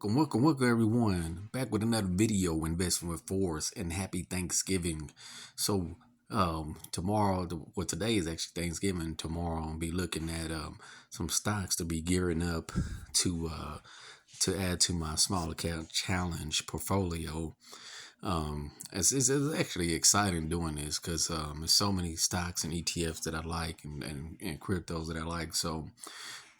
Welcome, everyone. Back with another video, Investing with Force, and happy Thanksgiving. So, today is actually Thanksgiving. Tomorrow, I'll be looking at some stocks to be gearing up to uh, to add to my small account challenge portfolio. It's actually exciting doing this because there's so many stocks and ETFs that I like and cryptos that I like.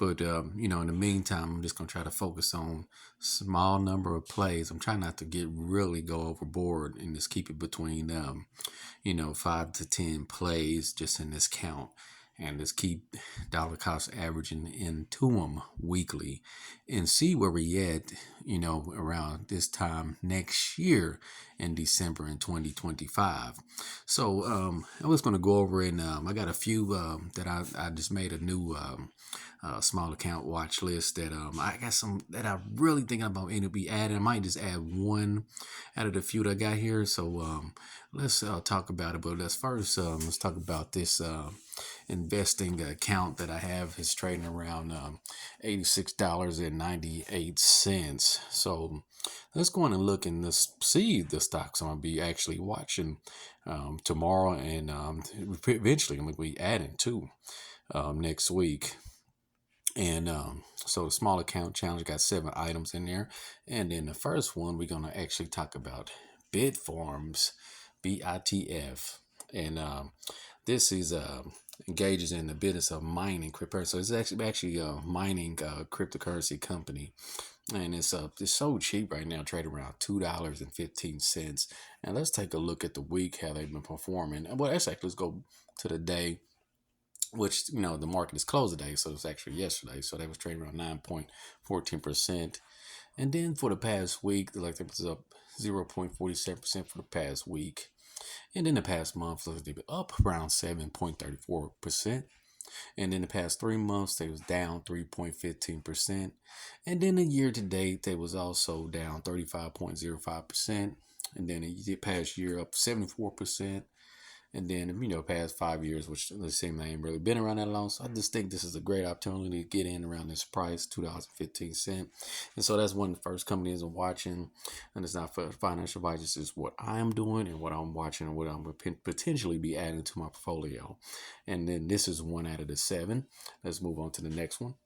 In the meantime, I'm just gonna try to focus on small number of plays. I'm trying not to get really go overboard and just keep it between 5 to 10 plays just in this count, and just keep dollar cost averaging into them weekly, and see where we at. Around this time next year in December in 2025. So I was gonna go over and I got a few that I just made a new. Small account watch list that I got some that I really thinking about end up be adding. I might just add one out of the few that I got here. So let's talk about it. But let's talk about this investing account that I have. Is trading around $86.98. So let's go on and look and let's see the stocks I'm gonna be actually watching tomorrow, and eventually I'm gonna be adding to next week. And so the small account challenge got 7 items in there. And then the first one, we're going to actually talk about Bitfarms, BITF. And this is engages in the business of mining crypto. So it's actually a mining cryptocurrency company. And it's so cheap right now, trading around $2.15. And let's take a look at the week, how they've been performing. Well, let's go to the day, which the market is closed today, so it's actually yesterday. So they was trading around 9.14%, and then for the past week, it was up 0.47% for the past week, and then the past month, they were up around 7.34%, and then the past 3 months, they was down 3.15%, and then the year to date, they was also down 35.05%, and then the past year up 74%. And then, past 5 years, which it seems I ain't really been around that long. So I just think this is a great opportunity to get in around this price, $2.15. And so that's one of the first companies I'm watching. And it's not for financial advice, it's just what I'm doing and what I'm watching and what I'm going to potentially be adding to my portfolio. And then this is one out of the 7. Let's move on to the next one.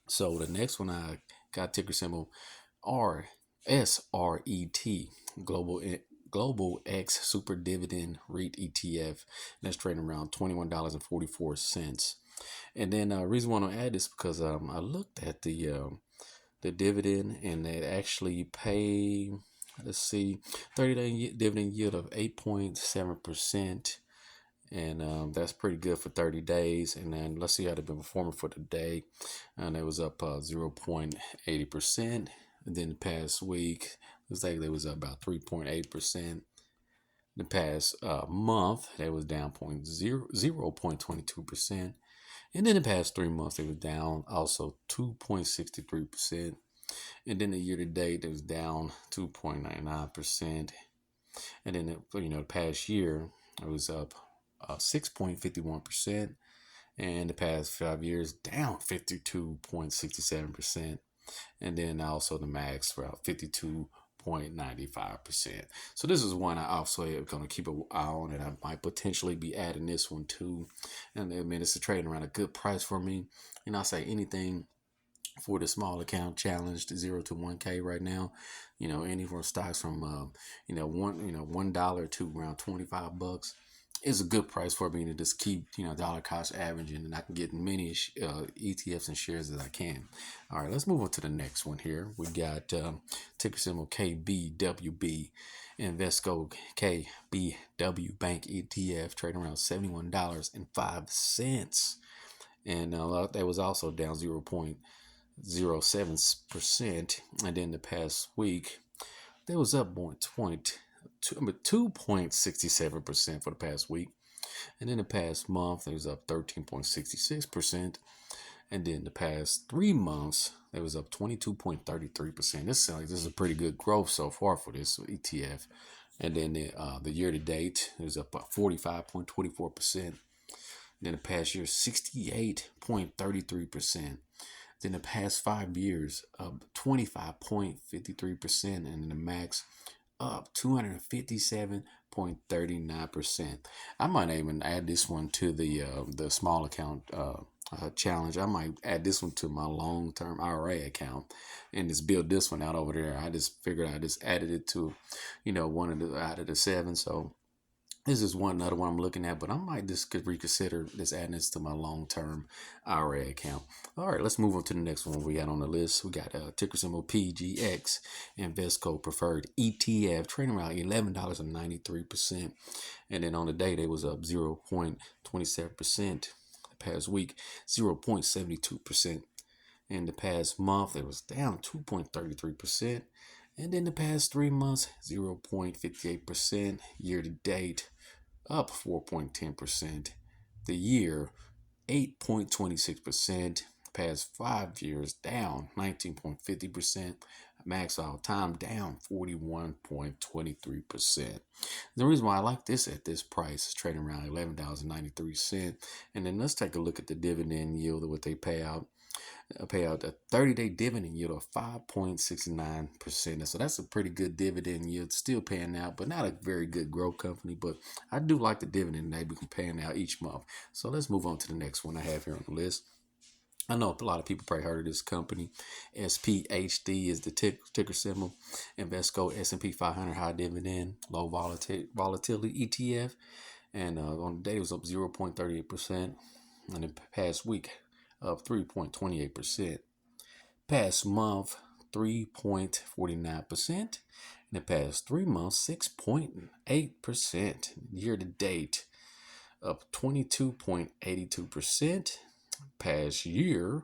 So the next one, I got ticker symbol RSRET, Global X Super Dividend REIT ETF. That's trading around $21.44. And then the reason why I want to add this because I looked at the dividend, and they actually pay, let's see, 30-day dividend yield of 8.7%. And that's pretty good for 30 days. And then let's see how they've been performing for the day. And it was up 0.80%. And then the past week, looks like they was up about 3.8%. The past month, they was down 0.22%. And then the past 3 months, they was down also 2.63%. And then the year to date, they was down 2.99%. And then the past year, it was up 6.51%. And the past 5 years, down 52.67%. And then also the max for 52.95%. So this is one I also am going to keep an eye on, and I might potentially be adding this one too. And I mean, it's a trading around a good price for me. I say anything for the small account challenge to 0 to 1K right now. Any for stocks from $1 to around $25 is a good price for me to just keep dollar cost averaging, and I can get many ETFs and shares as I can. All right, let's move on to the next one here. We got ticker symbol KBWB, Invesco KBW Bank ETF, trading around $71.05, and that was also down 0.07%. And then the past week, that was up 2.67% for the past week. And in the past month, it was up 13.66%. And then the past 3 months, it was up 22.33%. This is a pretty good growth so far for this ETF. And then the year to date, it was up 45.24%. Then the past year, 68.33%. Then the past 5 years, up 25.53%, and the max up 257.39%. I might even add this one to the small account challenge. I might add this one to my long term IRA account and just build this one out over there. I just figured I just added it to, one of the out of the seven. So this is one another one I'm looking at, but I might just could reconsider this adding this to my long term IRA account. All right, let's move on to the next one we got on the list. We got ticker symbol PGX, Investco Preferred ETF, trading around $11.93%. And then on the day, they was up 0.27%. The past week, 0.72%. In the past month, it was down 2.33%. And then the past 3 months, 0.58%. Year to date, up 4.10%. The year, 8.26%. Past 5 years, down 19.50%. Max all time, down 41.23%. The reason why I like this at this price is trading around $11.93. And then let's take a look at the dividend yield of what they pay out. Pay out a 30-day dividend yield of 5.69%. So that's a pretty good dividend yield. Still paying out, but not a very good growth company. But I do like the dividend they be paying out each month. So let's move on to the next one I have here on the list. I know a lot of people probably heard of this company. SPHD is the ticker symbol. Investco S&P 500 high dividend, low volatility ETF. And on the day, it was up 0.38%. In the past week, up 3.28%. Past month, 3.49%. In the past 3 months, 6.8%. Year to date, up 22.82%. Past year,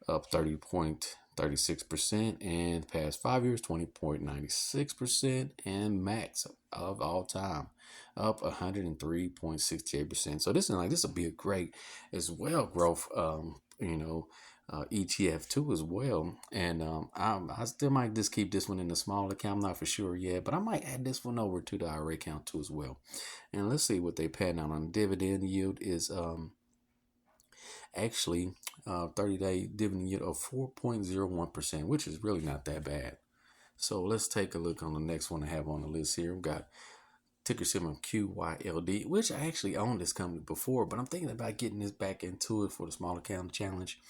up 30.36%. And past 5 years, 20.96%. And max of all time, up 103.68%. So this will be a great as well growth ETF too as well. And I still might just keep this one in the small account. I'm not for sure yet, but I might add this one over to the IRA account too as well. And let's see what they pay out on dividend yield is actually 30-day dividend yield of 4.01%, which is really not that bad. So let's take a look on the next one I have on the list here. We've got ticker symbol QYLD, which I actually owned this company before, but I'm thinking about getting this back into it for the small account challenge.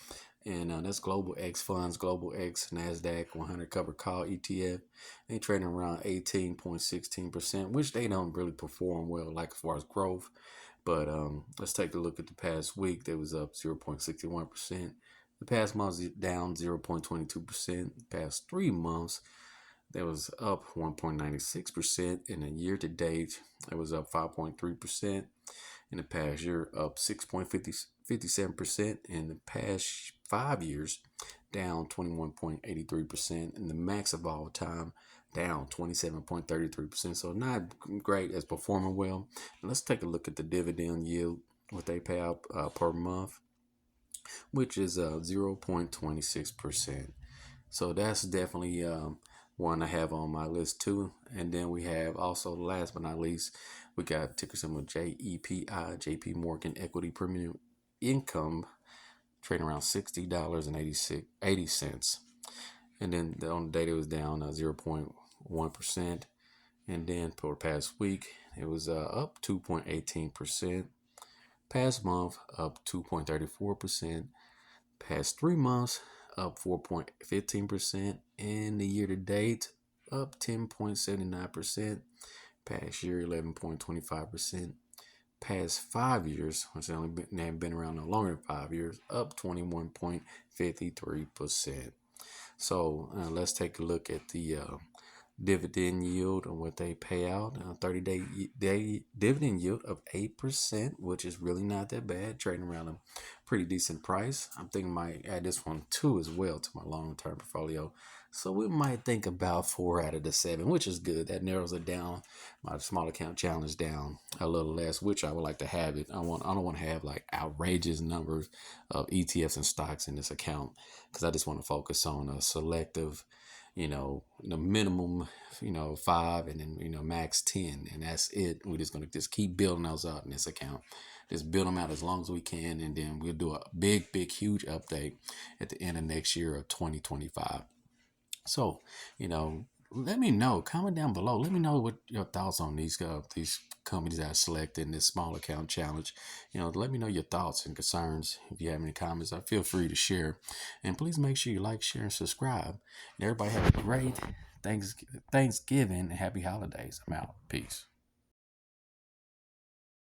And that's Global X Funds, Global X NASDAQ 100 covered call ETF. They trading around 18.16%, which they don't really perform well, like as far as growth. But let's take a look at the past week. They was up 0.61%. The past month was down 0.22%. The past 3 months, that was up 1.96%. In a year to date, it was up 5.3%. In the past year, up 6.57%. In the past 5 years, down 21.83%. And the max of all time, down 27.33%. So not great as performing well. And let's take a look at the dividend yield, what they pay out per month, which is 0.26%. So that's definitely one I have on my list too. And then we have also, last but not least, we got ticker symbol JEPI, JP Morgan Equity Premium Income, trading around $60.80. And then on the day it was down 0.1%. And then for the past week, it was up 2.18%. Past month, up 2.34%. Past 3 months, up 4.15%. And the year to date, up 10.79%. Past year, 11.25%. Past 5 years, which haven't been around no longer than 5 years, up 21.53%. So let's take a look at the dividend yield and what they pay out. 30-day dividend yield of 8%, which is really not that bad, trading around a pretty decent price. I'm thinking I might add this one too as well to my long-term portfolio. So we might think about 4 out of the 7, which is good. That narrows it down, my small account challenge down a little less, which I would like to have it. I don't want to have like outrageous numbers of ETFs and stocks in this account, because I just want to focus on a selective, the minimum, 5 and then, max 10. And that's it. We're just going to just keep building those out in this account. just build them out as long as we can, and then we'll do a big, big, huge update at the end of next year of 2025. So, let me know. Comment down below. Let me know what your thoughts on these companies that I selected in this small account challenge. Let me know your thoughts and concerns. If you have any comments, feel free to share. And please make sure you like, share, and subscribe. And everybody have a great Thanksgiving and happy holidays. I'm out. Peace.